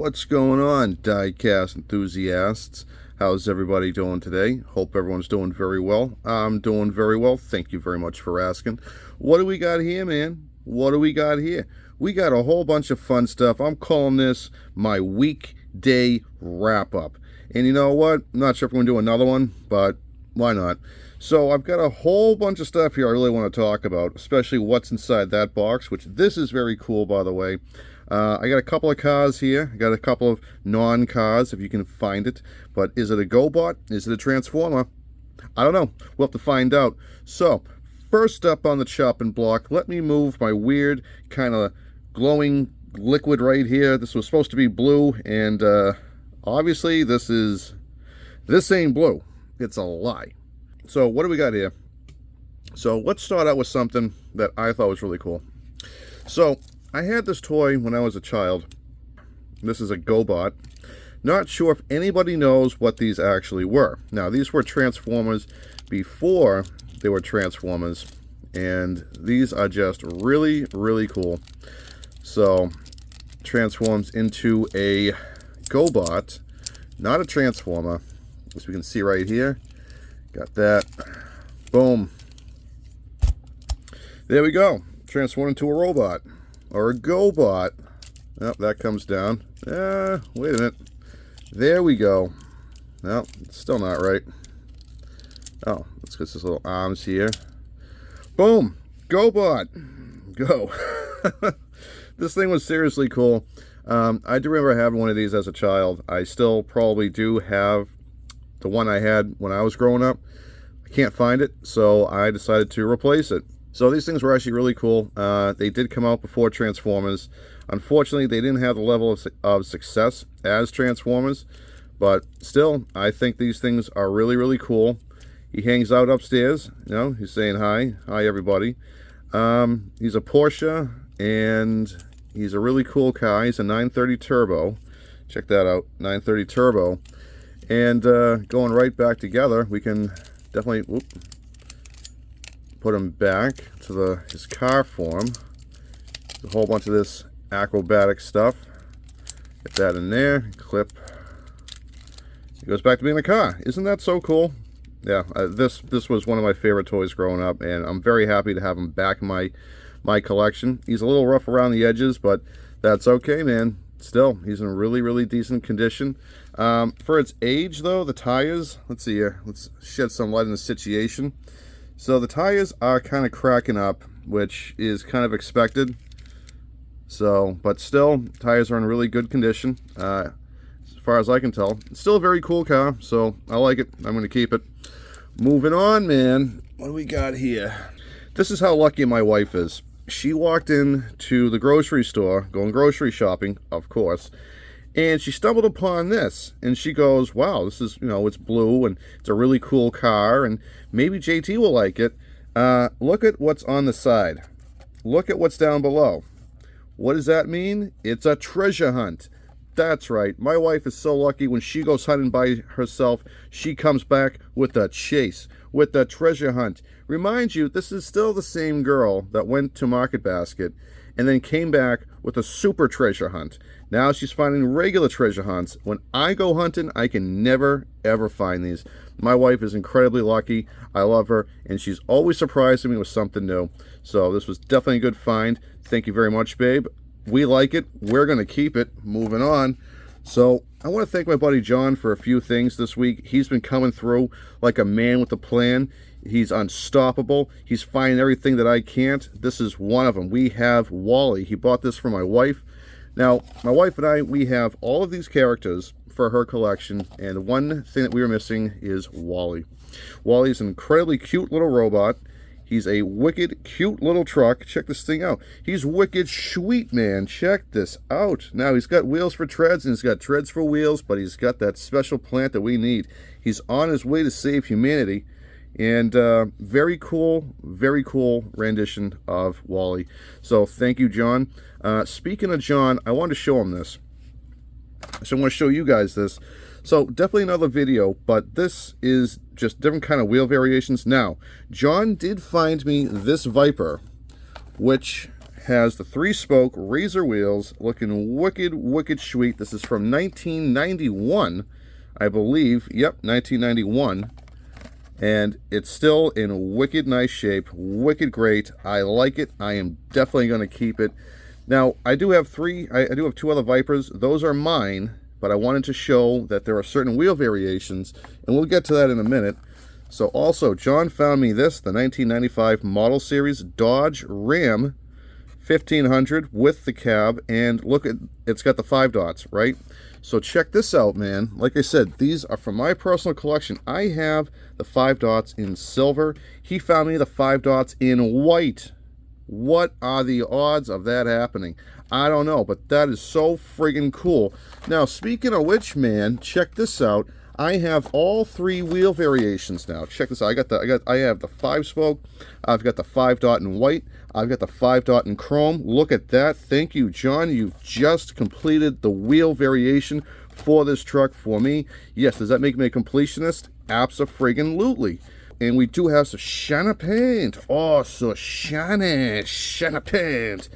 What's going on, diecast enthusiasts? How's everybody doing today? Hope everyone's doing very well. I'm doing very well. Thank you very much for asking. What do we got here, man? What do we got here? We got a whole bunch of fun stuff. I'm calling this my weekday wrap-up. And you know what? I'm not sure if we're going to do another one, but why not? So I've got a whole bunch of stuff here I really want to talk about, especially what's inside that box, which this is very cool, by the way. I got a couple of cars here. I got a couple of non-cars, if you can find it. But is it a GoBot? Is it a Transformer? I don't know. We'll have to find out. So, first up on the chopping block, let me move my weird kind of glowing liquid right here. This was supposed to be blue, and obviously this ain't blue. It's a lie. So, what do we got here? So, let's start out with something that I thought was really cool. So, I had this toy when I was a child. This is a GoBot. Not sure if anybody knows what these actually were. Now, these were Transformers before they were Transformers, and these are just really, really cool. So, transforms into a GoBot, not a Transformer, as we can see right here. Got that. Boom. There we go. Transformed into a robot. Or a GoBot. Oh, that comes down. Wait a minute. There we go. No, it's still not right. Oh, let's get this little arms here. Boom! GoBot! Go! This thing was seriously cool. I do remember having one of these as a child. I still probably do have the one I had when I was growing up. I can't find it, so I decided to replace it. So these things were actually really cool. They did come out before Transformers. Unfortunately, they didn't have the level of success as Transformers, but still, I think these things are really, really cool. He hangs out upstairs, you know, he's saying hi. Hi, everybody. He's a Porsche, and he's a really cool car. He's a 930 Turbo. Check that out, 930 Turbo. And going right back together, we can definitely... put him back to his car form. There's a whole bunch of this acrobatic stuff. Get that in there. Clip. He goes back to being a car. Isn't that so cool? Yeah, this was one of my favorite toys growing up, and I'm very happy to have him back in my collection. He's a little rough around the edges, but that's okay, man. Still, he's in really, really decent condition. For its age, though, the tires, let's see here. Let's shed some light on the situation. So the tires are kind of cracking up, which is kind of expected. So, but still, tires are in really good condition, as far as I can tell. It's still a very cool car, so I like it. I'm going to keep it. Moving on, man. What do we got here? This is how lucky my wife is. She walked in to the grocery store, going grocery shopping, of course, and she stumbled upon this, and she goes, wow, this is, you know, it's blue, and it's a really cool car, and maybe JT will like it. Look at what's on the side. Look at what's down below. What does that mean? It's a treasure hunt. That's right. My wife is so lucky when she goes hunting by herself, she comes back with a chase, with a treasure hunt. Remind you, this is still the same girl that went to Market Basket and then came back with a super treasure hunt. Now she's finding regular treasure hunts. When I go hunting, I can never, ever find these. My wife is incredibly lucky. I love her, and she's always surprising me with something new. So this was definitely a good find. Thank you very much, babe. We like it. We're going to keep it. Moving on. So I want to thank my buddy John for a few things this week. He's been coming through like a man with a plan. He's unstoppable. He's finding everything that I can't. This is one of them. We have WallE. He bought this for my wife. Now, my wife and I, we have all of these characters for her collection, and the one thing that we were missing is WallE. WallE is an incredibly cute little robot. He's a wicked, cute little truck. Check this thing out. He's wicked sweet, man. Check this out. Now, he's got wheels for treads, and he's got treads for wheels, but he's got that special plant that we need. He's on his way to save humanity. And very cool rendition of WallE. So thank you, John. Speaking of John, I wanted to show him this. So I'm going to show you guys this. So definitely another video, but this is just different kind of wheel variations. Now, John did find me this Viper, which has the 3-spoke razor wheels looking wicked, wicked sweet. This is from 1991, I believe. Yep, 1991. And it's still in wicked nice shape, wicked great. I like it. I am definitely going to keep it. Now, I do have two other Vipers. Those are mine, but I wanted to show that there are certain wheel variations, and we'll get to that in a minute. So also, John found me this, the 1995 Model Series Dodge Ram 1500 with the cab, and look, it's got the 5 dots, right? So check this out, man. Like I said, these are from my personal collection. I have the 5 dots in silver. He found me the 5 dots in white. What are the odds of that happening? I don't know, but that is so friggin' cool. Now, speaking of which, man, check this out. I have all 3 wheel variations now. Check this out. I have the 5-spoke. I've got the 5 dot in white. I've got the 5 dot in chrome. Look at that. Thank you, John. You've just completed the wheel variation for this truck for me. Yes, does that make me a completionist? Abso-friggin-lutely. And we do have some shiny paint. Oh, so shiny paint.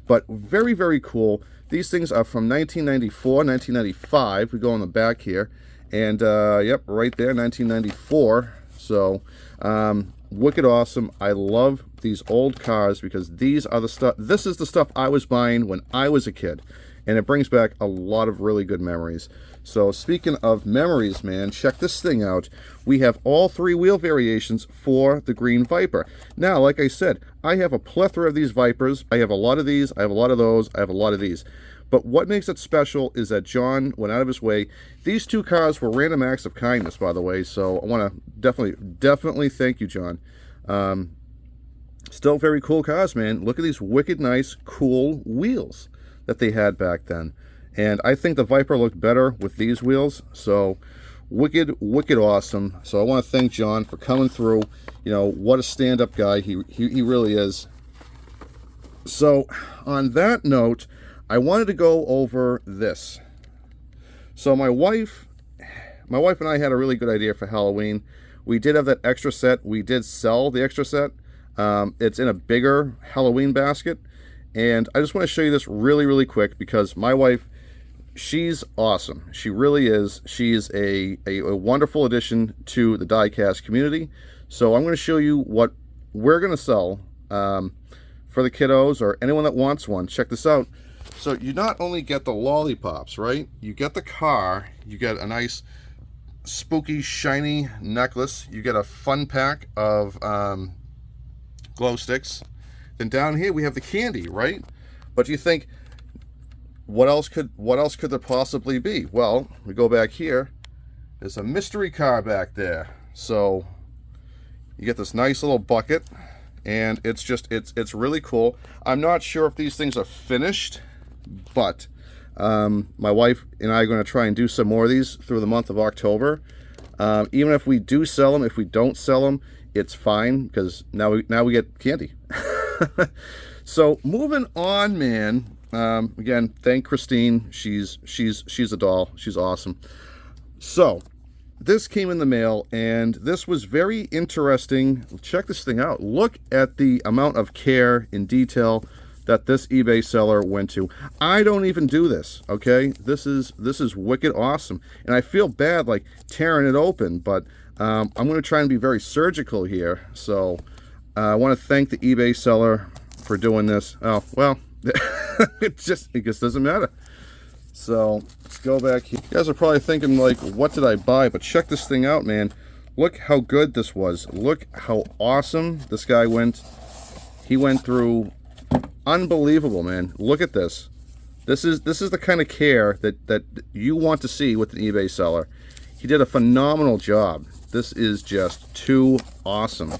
But very, very cool. These things are from 1994, 1995. We go on the back here. And, yep, right there, 1994. So, wicked awesome. I love these old cars because these are the stuff. This is the stuff I was buying when I was a kid. And it brings back a lot of really good memories. So speaking of memories, man, check this thing out. We have all 3 wheel variations for the green Viper. Now, like I said, I have a plethora of these Vipers. I have a lot of these. I have a lot of those. I have a lot of these. But what makes it special is that John went out of his way. These 2 cars were random acts of kindness, by the way. So I want to definitely thank you, John. Still very cool cars, man. Look at these wicked nice, cool wheels that they had back then. And I think the Viper looked better with these wheels. So wicked, wicked awesome. So I want to thank John for coming through. You know, what a stand-up guy he really is. So on that note, I wanted to go over this. So my wife and I had a really good idea for Halloween. We did have that extra set. We did sell the extra set. It's in a bigger Halloween basket. And I just want to show you this really, really quick because my wife, she's awesome. She really is. She's a wonderful addition to the diecast community. So I'm going to show you what we're going to sell for the kiddos or anyone that wants one. Check this out. So you not only get the lollipops, right? You get the car. You get a nice spooky, shiny necklace. You get a fun pack of glow sticks. Then down here we have the candy, right? But you think, what else could there possibly be? Well, we go back here. There's a mystery car back there. So you get this nice little bucket, and it's really cool. I'm not sure if these things are finished, but my wife and I are going to try and do some more of these through the month of October. Even if we do sell them, if we don't sell them, it's fine because now we get candy. So moving on, man. Again, thank Christine. She's a doll. She's awesome. So this came in the mail, and this was very interesting. Check this thing out. Look at the amount of care and detail that this eBay seller went to. I don't even do this, okay? This is wicked awesome. And I feel bad like tearing it open, but I'm going to try and be very surgical here. So I want to thank the eBay seller for doing this. Oh, well, it just doesn't matter. So let's go back here. You guys are probably thinking like, what did I buy? But check this thing out, man. Look how good this was. Look how awesome this guy went. He went through. Unbelievable, man. Look at this. This is the kind of care that you want to see with an eBay seller. He did a phenomenal job. This is just too awesome.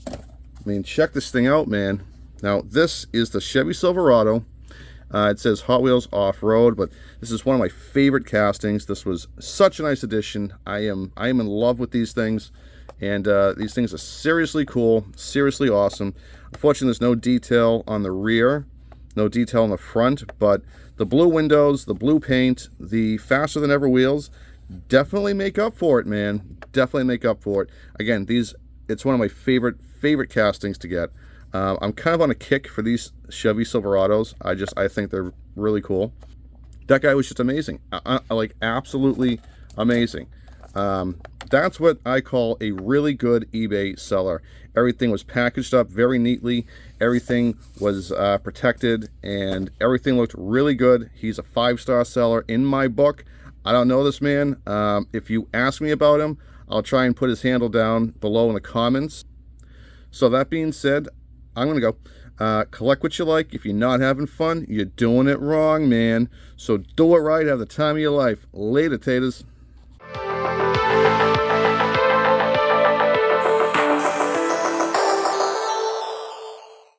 I mean, check this thing out, man. Now, this is the Chevy Silverado. It says Hot Wheels Off-Road, but this is one of my favorite castings. This was such a nice addition. I am in love with these things, and these things are seriously cool, seriously awesome. Unfortunately, there's no detail on the rear, no detail on the front, but the blue windows, the blue paint, the faster than ever wheels definitely make up for it, man. Definitely make up for it. Again, it's one of my favorite castings to get. I'm kind of on a kick for these Chevy Silverados. I think they're really cool. That guy was just amazing, like absolutely amazing. That's what I call a really good eBay seller. Everything was packaged up very neatly. Everything was protected, and everything looked really good. He's a 5-star seller in my book. I don't know this man. If you ask me about him, I'll try and put his handle down below in the comments. So that being said, I'm going to go. Collect what you like. If you're not having fun, you're doing it wrong, man. So do it right. Have the time of your life. Later, taters.